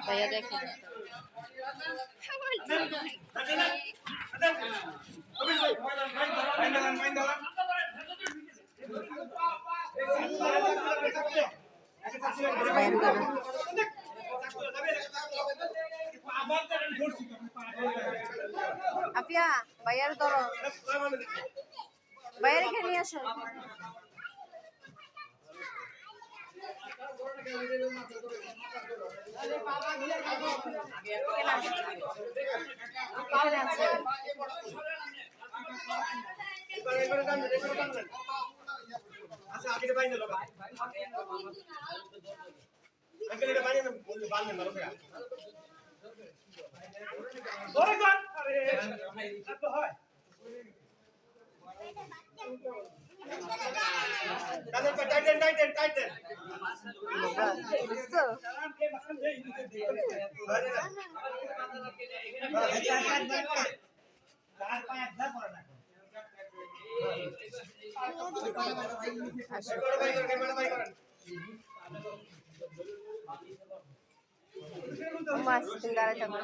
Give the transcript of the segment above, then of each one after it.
ভাইয়া দেখেন আপিয়া ভাইয়ার ধরো ভাইয়ার এখানে নিয়ে আসো আচ্ছা আগে বাইরে লোক আগে এটা বাইরে বাঁধেন ভালো করে ওরে গান আরে এত হয় টাইটেন টাইটেন টাইটেন মাছ দাঁড়ায় থাকবে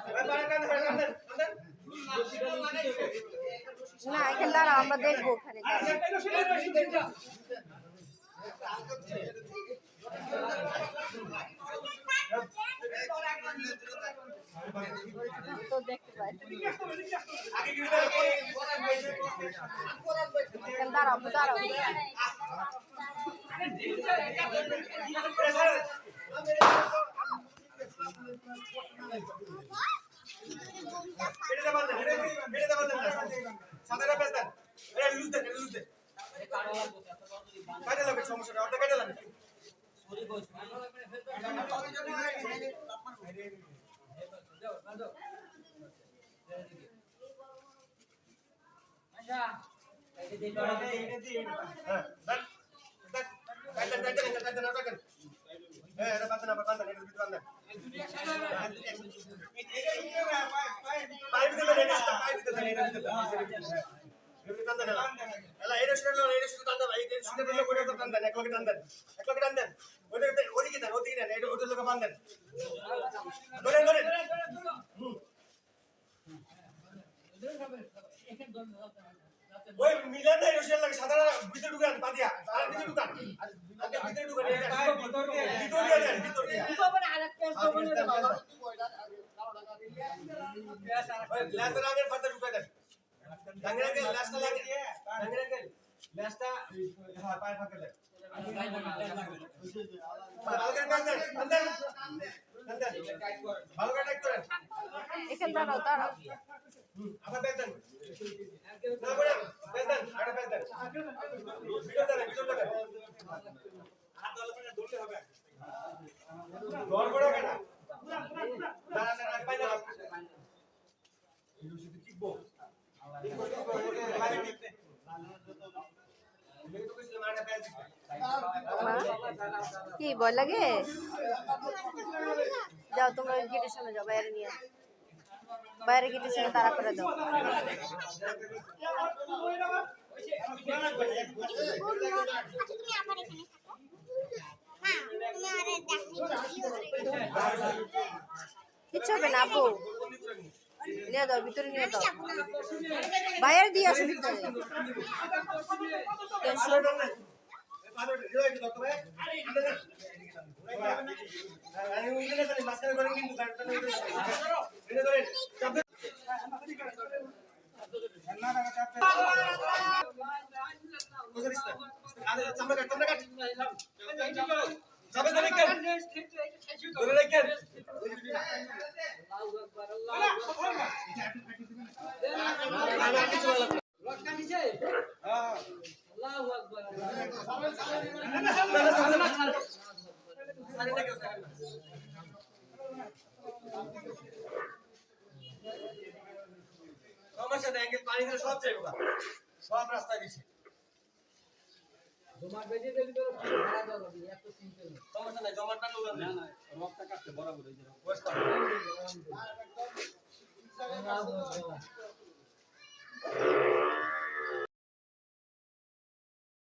না এখানে দাঁড়াও আমরা দেখবো ওখানে তো দেখতে পাই দাঁড়াও দাঁড়াও সাদাটা বেশ দেন এটা লুজ দেন কাটে লাগবে সমস্যাটা ওটা কাটে লাগবে ওই মিলান নাই রশিয়ার লাগে সাদা ভিতরে ঢুকান পাদিয়া আর ভিতরে ঢুকান আগে ভিতরে ঢুকান ভিতর দিয়ে দেন ভিতর দিয়ে বাবা আরেকটা ওই গ্লাসের আগে পাতা ঢুকাই দেন ডাঙ্গের আগে গ্লাসটা লাগে ডাঙ্গের আগে গ্লাসটা হ্যাঁ পায়ের ফাঁকে দেন ভালো করে কাজ দেন আন্দর ভালো করে টাইট করেন এখানে দাঁড়াও দাঁড়াও আবার ব্যাক দেন না বড় ব্যাক দেন আরে ব্যাক দেন ভিডিও দেন হাত দলে করে ধরতে হবে দর বড় কেন না না না পাই না এই শুধু চিকবো কি ভয় লাগে যাও তোমরা গেটের সামনে যাও বাইরে নিয়ে বাইরে গেটের সামনে তাড়া করে দাও কিচ্ছু হবে না আপু নিয়ে দাও ভিতরে নিয়ে দাও বাইরে দিয়ে আসো ভিতরে সমস্যা নেই, পানি সব চাইবো সব রাস্তায় দিচ্ছে সমস্যা নাই জমাটা লোক না না রক্তটা কাটতে বরাবর এই যে